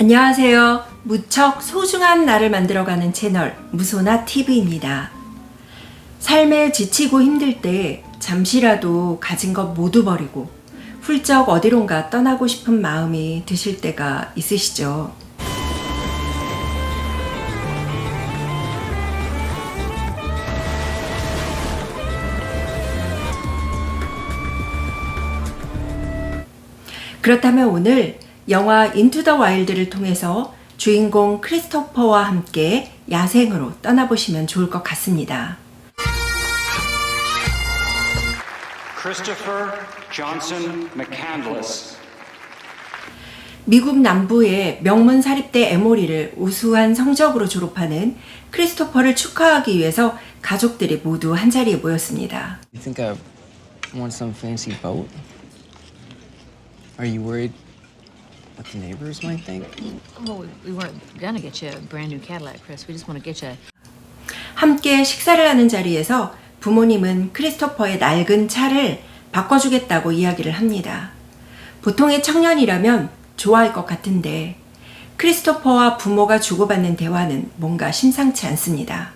안녕하세요. 무척 소중한 나를 만들어가는 채널 무소나 TV입니다. 삶에 지치고 힘들 때 잠시라도 가진 것 모두 버리고 훌쩍 어디론가 떠나고 싶은 마음이 드실 때가 있으시죠? 그렇다면 오늘 영화 인투 더 와일드를 통해서 주인공 크리스토퍼와 함께 야생으로 떠나보시면 좋을 것 같습니다. Christopher Johnson McCandless. 미국 남부의 명문 사립대 에모리를 우수한 성적으로 졸업하는 크리스토퍼를 축하하기 위해서 가족들이 모두 한자리에 모였습니다. You think I want some fancy boat? Are you worried what the neighbors might think? Well, we weren't gonna get you a brand new Cadillac, Chris. We just want to get you. 함께 식사를 하는 자리에서 부모님은 크리스토퍼의 낡은 차를 바꿔주겠다고 이야기를 합니다. 보통의 청년이라면 좋아할 것 같은데 크리스토퍼와 부모가 주고받는 대화는 뭔가 심상치 않습니다.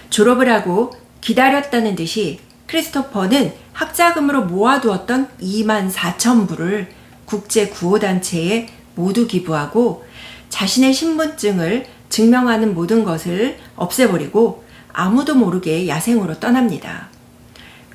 졸업을 하고 기다렸다는 듯이 크리스토퍼는 학자금으로 모아두었던 24,000불을 국제구호단체에 모두 기부하고 자신의 신분증을 증명하는 모든 것을 없애버리고 아무도 모르게 야생으로 떠납니다.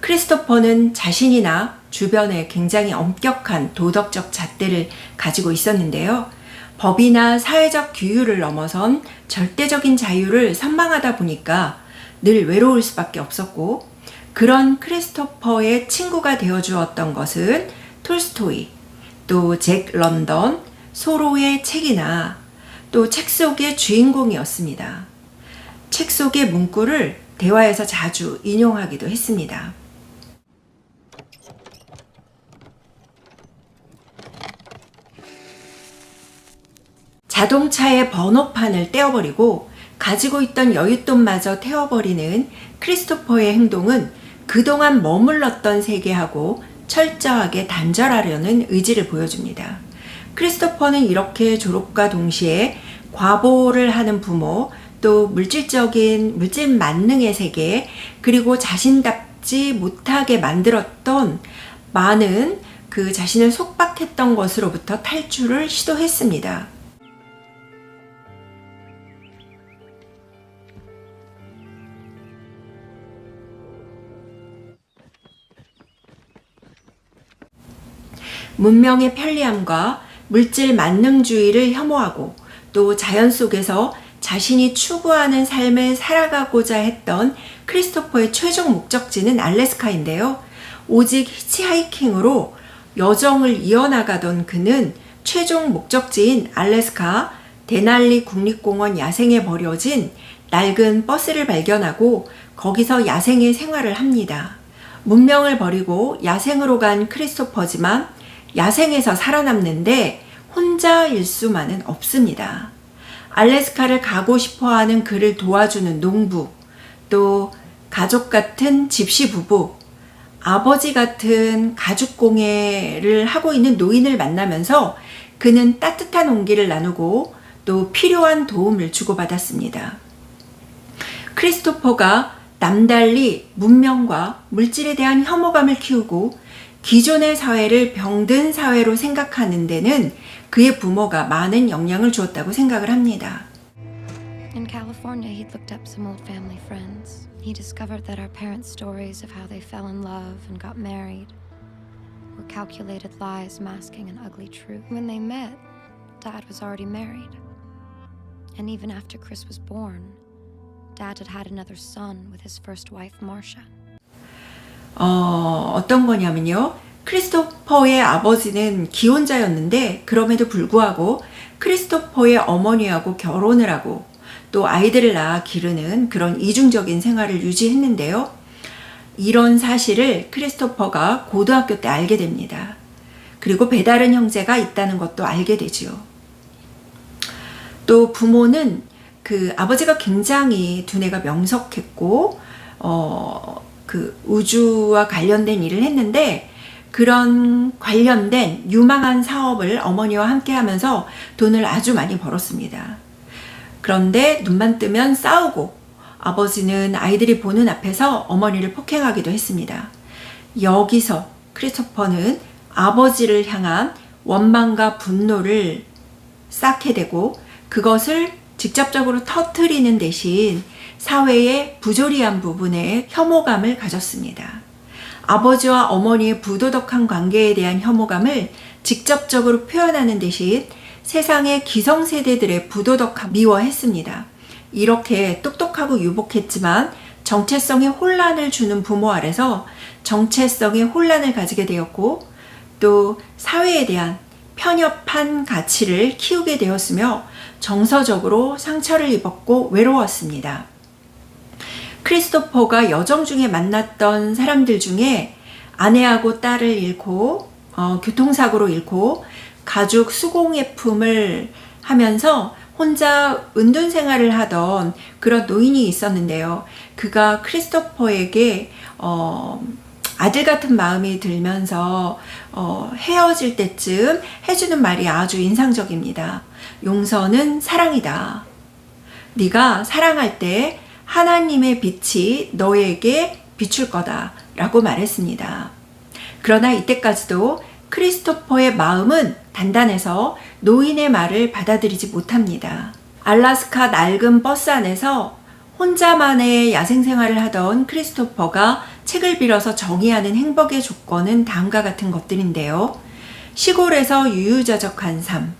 크리스토퍼는 자신이나 주변에 굉장히 엄격한 도덕적 잣대를 가지고 있었는데요. 법이나 사회적 규율을 넘어선 절대적인 자유를 선망하다 보니까 늘 외로울 수밖에 없었고, 그런 크리스토퍼의 친구가 되어주었던 것은 톨스토이, 또 잭 런던, 소로의 책이나 또 책 속의 주인공이었습니다. 책 속의 문구를 대화에서 자주 인용하기도 했습니다. 자동차의 번호판을 떼어버리고 가지고 있던 여윳돈마저 태워버리는 크리스토퍼의 행동은 그동안 머물렀던 세계하고 철저하게 단절하려는 의지를 보여줍니다. 크리스토퍼는 이렇게 졸업과 동시에 과보를 하는 부모, 또 물질 만능의 세계, 그리고 자신답지 못하게 만들었던 많은 그 자신을 속박했던 것으로부터 탈출을 시도했습니다. 문명의 편리함과 물질 만능주의를 혐오하고 또 자연 속에서 자신이 추구하는 삶을 살아가고자 했던 크리스토퍼의 최종 목적지는 알래스카인데요. 오직 히치하이킹으로 여정을 이어나가던 그는 최종 목적지인 알래스카 데날리 국립공원 야생에 버려진 낡은 버스를 발견하고 거기서 야생의 생활을 합니다. 문명을 버리고 야생으로 간 크리스토퍼지만 야생에서 살아남는데 혼자일 수만은 없습니다. 알래스카를 가고 싶어하는 그를 도와주는 농부, 또 가족 같은 집시 부부, 아버지 같은 가죽공예를 하고 있는 노인을 만나면서 그는 따뜻한 온기를 나누고 또 필요한 도움을 주고받았습니다. 크리스토퍼가 남달리 문명과 물질에 대한 혐오감을 키우고 기존의 사회를 병든 사회로 생각하는 데는 그의 부모가 많은 영향을 주었다고 생각을 합니다. In California, he looked up some old family friends. He discovered that our parents' stories of how they fell in love and got married were calculated lies masking an ugly truth. When they met, Dad was already married. And even after Chris was born, Dad had had another son with his first wife, Marcia. 어떤 거냐면요. 크리스토퍼의 아버지는 기혼자였는데 그럼에도 불구하고 크리스토퍼의 어머니하고 결혼을 하고 또 아이들을 낳아 기르는 그런 이중적인 생활을 유지했는데요. 이런 사실을 크리스토퍼가 고등학교 때 알게 됩니다. 그리고 배다른 형제가 있다는 것도 알게 되지요. 또 부모는 그 아버지가 굉장히 두뇌가 명석했고 그 우주와 관련된 일을 했는데 그런 관련된 유망한 사업을 어머니와 함께 하면서 돈을 아주 많이 벌었습니다. 그런데 눈만 뜨면 싸우고 아버지는 아이들이 보는 앞에서 어머니를 폭행하기도 했습니다. 여기서 크리스토퍼는 아버지를 향한 원망과 분노를 쌓게 되고 그것을 직접적으로 터뜨리는 대신 사회의 부조리한 부분에 혐오감을 가졌습니다. 아버지와 어머니의 부도덕한 관계에 대한 혐오감을 직접적으로 표현하는 대신 세상의 기성세대들의 부도덕함 미워했습니다. 이렇게 똑똑하고 유복했지만 정체성에 혼란을 주는 부모 아래서 정체성에 혼란을 가지게 되었고 또 사회에 대한 편협한 가치를 키우게 되었으며 정서적으로 상처를 입었고 외로웠습니다. 크리스토퍼가 여정 중에 만났던 사람들 중에 아내하고 딸을 잃고 교통사고로 잃고 가죽 수공예품을 하면서 혼자 은둔 생활을 하던 그런 노인이 있었는데요. 그가 크리스토퍼에게 아들 같은 마음이 들면서 헤어질 때쯤 해주는 말이 아주 인상적입니다. 용서는 사랑이다. 네가 사랑할 때 하나님의 빛이 너에게 비출 거다 라고 말했습니다. 그러나 이때까지도 크리스토퍼의 마음은 단단해서 노인의 말을 받아들이지 못합니다. 알래스카 낡은 버스 안에서 혼자만의 야생생활을 하던 크리스토퍼가 책을 빌어서 정의하는 행복의 조건은 다음과 같은 것들인데요. 시골에서 유유자적한 삶,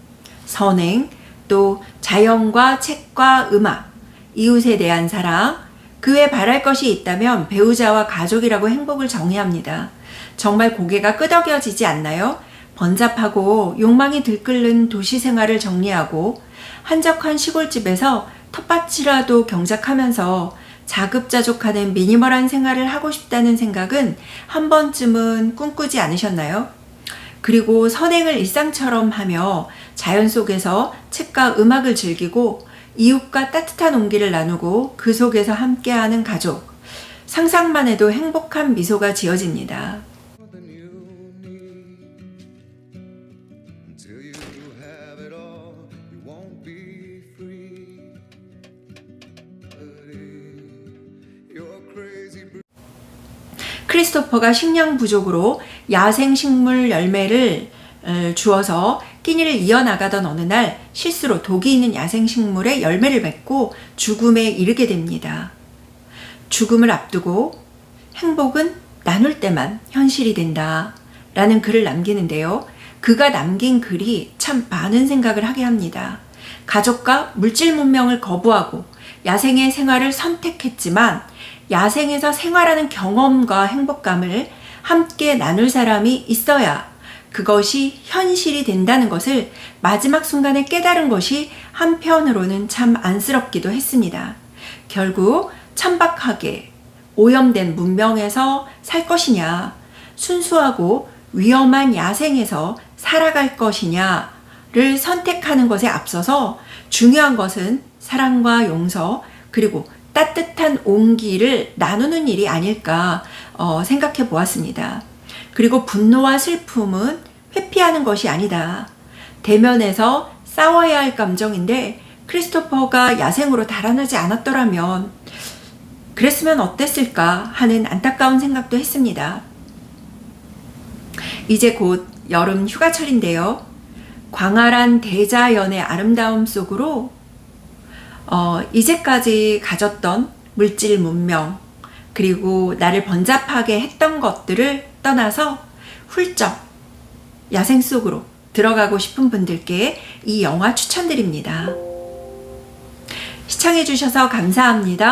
선행, 또 자연과 책과 음악, 이웃에 대한 사랑, 그 외 바랄 것이 있다면 배우자와 가족이라고 행복을 정의합니다. 정말 고개가 끄덕여지지 않나요? 번잡하고 욕망이 들끓는 도시 생활을 정리하고 한적한 시골집에서 텃밭이라도 경작하면서 자급자족하는 미니멀한 생활을 하고 싶다는 생각은 한 번쯤은 꿈꾸지 않으셨나요? 그리고 선행을 일상처럼 하며 자연 속에서 책과 음악을 즐기고 이웃과 따뜻한 온기를 나누고 그 속에서 함께하는 가족. 상상만 해도 행복한 미소가 지어집니다. 크리스토퍼가 식량 부족으로 야생식물 열매를 주어서 끼니를 이어나가던 어느 날 실수로 독이 있는 야생식물에 열매를 맺고 죽음에 이르게 됩니다. 죽음을 앞두고 행복은 나눌 때만 현실이 된다 라는 글을 남기는데요. 그가 남긴 글이 참 많은 생각을 하게 합니다. 가족과 물질 문명을 거부하고 야생의 생활을 선택했지만 야생에서 생활하는 경험과 행복감을 함께 나눌 사람이 있어야 그것이 현실이 된다는 것을 마지막 순간에 깨달은 것이 한편으로는 참 안쓰럽기도 했습니다. 결국 천박하게 오염된 문명에서 살 것이냐, 순수하고 위험한 야생에서 살아갈 것이냐를 선택하는 것에 앞서서 중요한 것은 사랑과 용서 그리고 따뜻한 온기를 나누는 일이 아닐까 생각해 보았습니다. 그리고 분노와 슬픔은 회피하는 것이 아니다. 대면에서 싸워야 할 감정인데 크리스토퍼가 야생으로 달아나지 않았더라면 그랬으면 어땠을까 하는 안타까운 생각도 했습니다. 이제 곧 여름 휴가철인데요. 광활한 대자연의 아름다움 속으로 이제까지 가졌던 물질 문명 그리고 나를 번잡하게 했던 것들을 떠나서 훌쩍 야생 속으로 들어가고 싶은 분들께 이 영화 추천드립니다. 시청해주셔서 감사합니다.